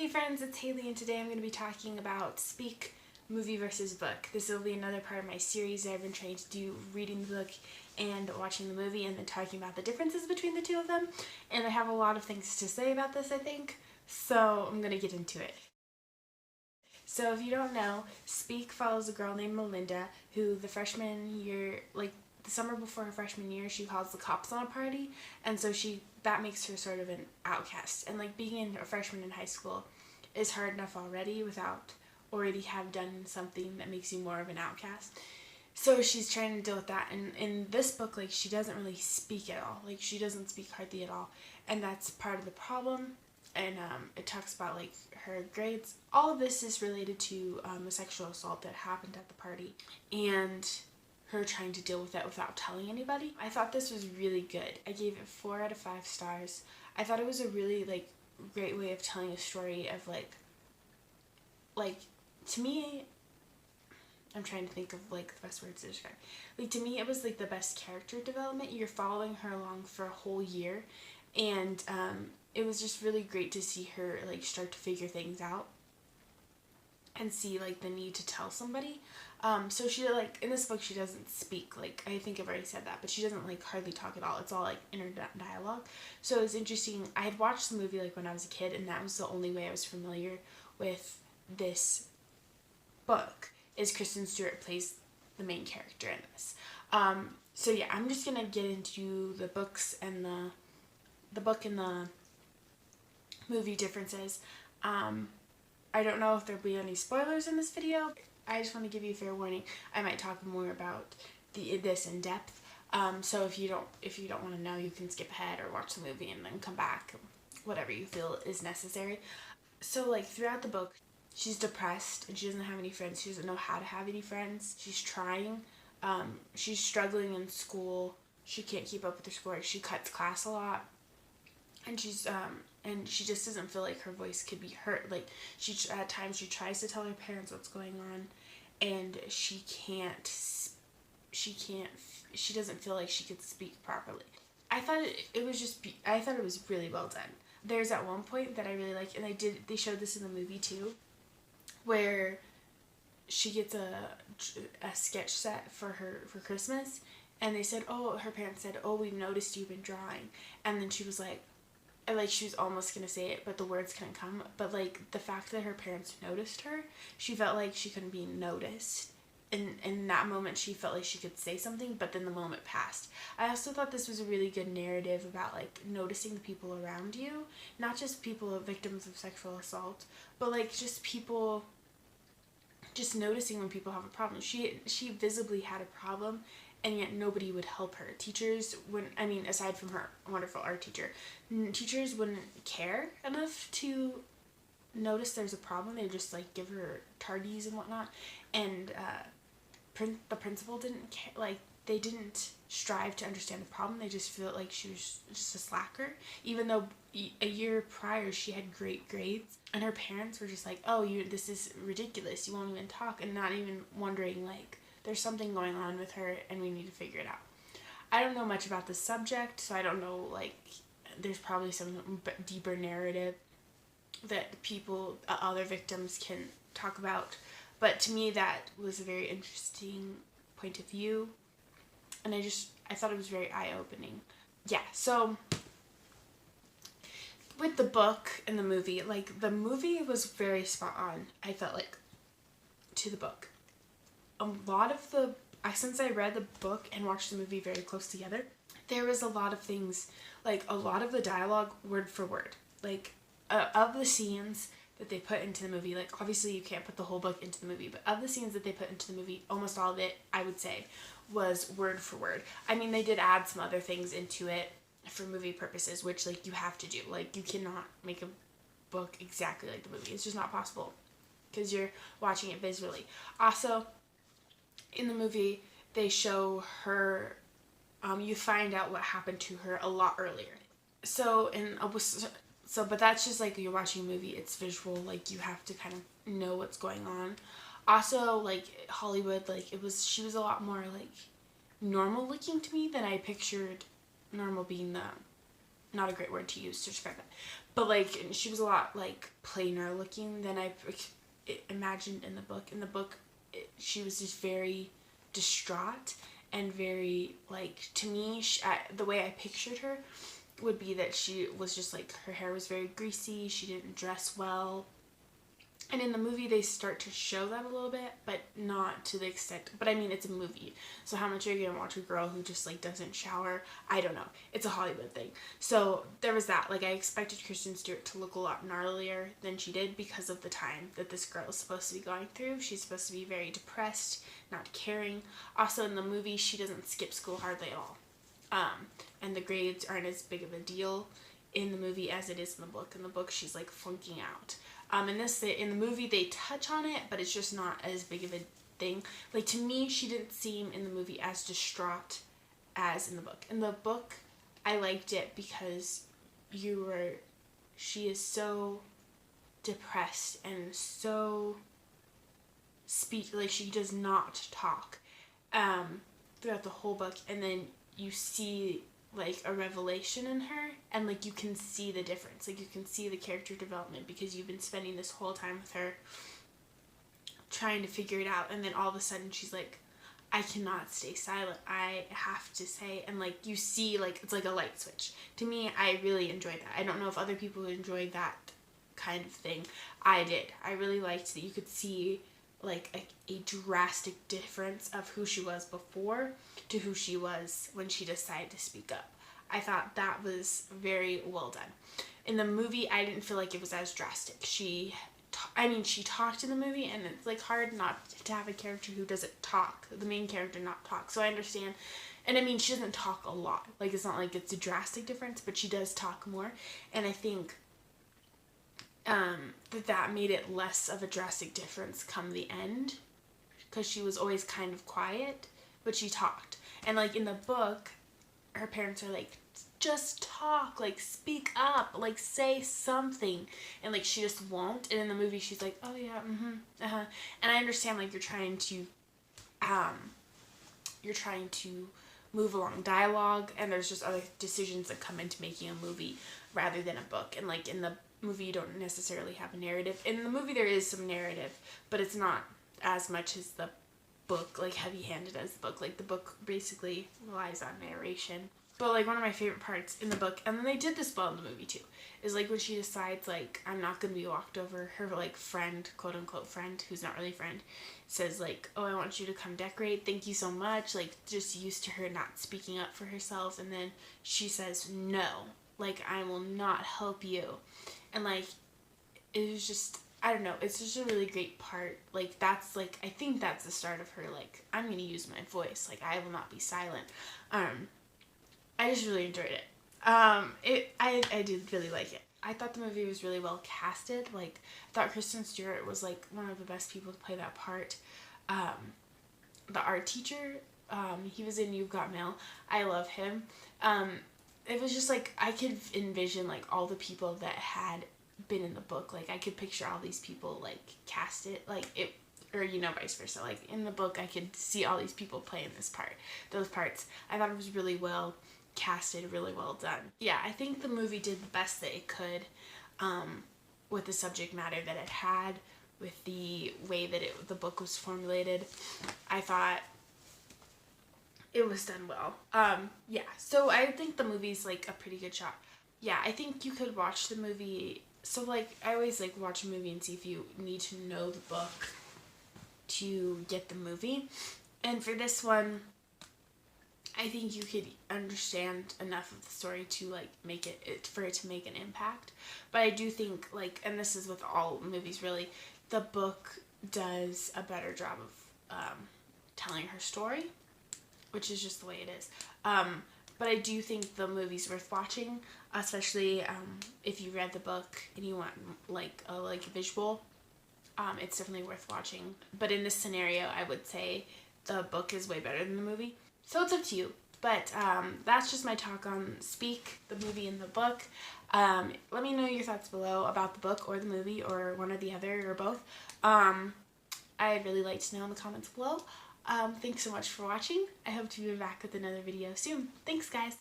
Hey friends, it's Haley and today I'm going to be talking about Speak movie versus book. This will be another part of my series that I've been trying to do, reading the book and watching the movie and then talking about the differences between the two of them. And I have a lot of things to say about this, I think, so I'm going to get into it. So if you don't know, Speak follows a girl named Melinda who the freshman year, the summer before her freshman year, she calls the cops on a party, and so that makes her sort of an outcast. And being a freshman in high school is hard enough already without already have done something that makes you more of an outcast. So she's trying to deal with that, and in this book, she doesn't really speak at all. She doesn't speak hardly at all, and that's part of the problem. And it talks about her grades. All of this is related to a sexual assault that happened at the party, and her trying to deal with that without telling anybody. I thought this was really good. I gave it 4 out of 5 stars. I thought it was a really great way of telling a story of to me, I'm trying to think of the best words to describe. To me, it was the best character development. You're following her along for a whole year, and it was just really great to see her start to figure things out and see the need to tell somebody. So she in this book she doesn't speak, I think I've already said that, but she doesn't hardly talk at all. It's all inner dialogue. So it's interesting. I had watched the movie when I was a kid, and that was the only way I was familiar with this book, is Kristen Stewart plays the main character in this. So yeah, I'm just gonna get into the books and the book and the movie differences. I don't know if there'll be any spoilers in this video. I just want to give you a fair warning. I might talk more about this in depth. So if you don't want to know, you can skip ahead or watch the movie and then come back, whatever you feel is necessary. So throughout the book, she's depressed and she doesn't have any friends. She doesn't know how to have any friends. She's trying. She's struggling in school. She can't keep up with her schoolwork. She cuts class a lot. And and she just doesn't feel like her voice could be heard. At times she tries to tell her parents what's going on, and she doesn't feel like she could speak properly. I thought it was really well done. There's at one point that I really like, and they showed this in the movie too, where she gets a sketch set for Christmas, and they said, her parents said, we've noticed you've been drawing, and then she was she was almost gonna say it, but the words couldn't come. But the fact that her parents noticed her, she felt like she couldn't be noticed. In that moment, she felt like she could say something, but then the moment passed. I also thought this was a really good narrative about noticing the people around you, not just people victims of sexual assault, but just people, just noticing when people have a problem. She visibly had a problem, and yet nobody would help her. Teachers wouldn't, aside from her wonderful art teacher, teachers wouldn't care enough to notice there's a problem. They just give her tardies and whatnot, and the principal didn't care. They didn't strive to understand the problem. They just felt like she was just a slacker, even though a year prior she had great grades, and her parents were just this is ridiculous, you won't even talk, and not even wondering there's something going on with her and we need to figure it out. I don't know much about this subject, so I don't know, there's probably some deeper narrative that other victims can talk about. But to me, that was a very interesting point of view, and I thought it was very eye-opening. Yeah, so with the book and the movie, the movie was very spot on, I felt to the book. A lot of since I read the book and watched the movie very close together, there was a lot of things, a lot of the dialogue word for word, of the scenes that they put into the movie. Obviously you can't put the whole book into the movie, but of the scenes that they put into the movie, almost all of it, I would say, was word for word. They did add some other things into it for movie purposes, which you have to do. You cannot make a book exactly like the movie. It's just not possible because you're watching it visually. Also, in the movie, they show her, you find out what happened to her a lot earlier. But that's just you're watching a movie, it's visual, you have to kind of know what's going on. Also, Hollywood, she was a lot more, normal looking to me than I pictured normal being not a great word to use to describe that. But like she was a lot like plainer looking than I imagined in the book. In the book, she was just very distraught and very like, to me, the way I pictured her would be that she was just like, her hair was very greasy, she didn't dress well. And in the movie they start to show that a little bit, but not to the extent, but I mean, it's a movie, so how much are you gonna watch a girl who just like doesn't shower? I don't know, it's a Hollywood thing. So there was that, like I expected Kristen Stewart to look a lot gnarlier than she did because of the time that this girl is supposed to be going through. She's supposed to be very depressed, not caring. Also in the movie she doesn't skip school hardly at all, and the grades aren't as big of a deal in the movie as it is in the book. In the book she's like flunking out. In the movie they touch on it, but it's just not as big of a thing. Like, to me, she didn't seem in the movie as distraught as in the book. In the book, I liked it because she is so depressed and so like she does not talk throughout the whole book, and then you see like a revelation in her, and like you can see the difference, like you can see the character development because you've been spending this whole time with her trying to figure it out, and then all of a sudden she's like, I cannot stay silent, I have to say, and like you see, like it's like a light switch. To me, I really enjoyed that. I don't know if other people enjoyed that kind of thing. I did. I really liked that you could see like a drastic difference of who she was before to who she was when she decided to speak up. I thought that was very well done. In the movie, I didn't feel like it was as drastic. She talked in the movie, and it's like hard not to have a character who doesn't talk, the main character not talk. So I understand. And I mean, she doesn't talk a lot. Like, it's not like it's a drastic difference, but she does talk more. And I think that made it less of a drastic difference come the end, because she was always kind of quiet, but she talked. And like in the book, her parents are like, just talk, like speak up, like say something, and like she just won't. And in the movie she's like, oh yeah, and I understand, like you're trying to move along dialogue, and there's just other decisions that come into making a movie rather than a book. And like in the movie you don't necessarily have a narrative. In the movie there is some narrative, but it's not as much as the book, like heavy-handed as the book. Like the book basically relies on narration. But like one of my favorite parts in the book, and then they did this well in the movie too, is like when she decides like, I'm not gonna be walked over. Her like friend, quote unquote friend, who's not really a friend, says like, oh, I want you to come decorate, thank you so much, like just used to her not speaking up for herself. And then she says, no, like I will not help you. And like it was just, I don't know, it's just a really great part. Like that's like, I think that's the start of her like, I'm gonna use my voice, like I will not be silent. I just really enjoyed it. I did really like it. I thought the movie was really well casted. Like I thought Kristen Stewart was like one of the best people to play that part. The art teacher, he was in You've Got Mail. I love him. It was just like, I could envision like all the people that had been in the book. Like I could picture all these people like cast it, like it, or you know, vice versa. Like in the book I could see all these people playing those parts. I thought it was really well casted, really well done. Yeah, I think the movie did the best that it could with the subject matter that it had, with the way that the book was formulated. I thought it was done well. Yeah, so I think the movie's like a pretty good shot. Yeah, I think you could watch the movie. So like I always like watch a movie and see if you need to know the book to get the movie. And for this one, I think you could understand enough of the story to like make it for it to make an impact. But I do think like, and this is with all movies really, the book does a better job of telling her story, which is just the way it is. But I do think the movie's worth watching, especially if you read the book and you want like a visual. It's definitely worth watching. But in this scenario, I would say the book is way better than the movie. So it's up to you. But that's just my talk on Speak, the movie and the book. Let me know your thoughts below about the book or the movie or one or the other or both. I'd really like to know in the comments below. Thanks so much for watching. I hope to be back with another video soon. Thanks, guys.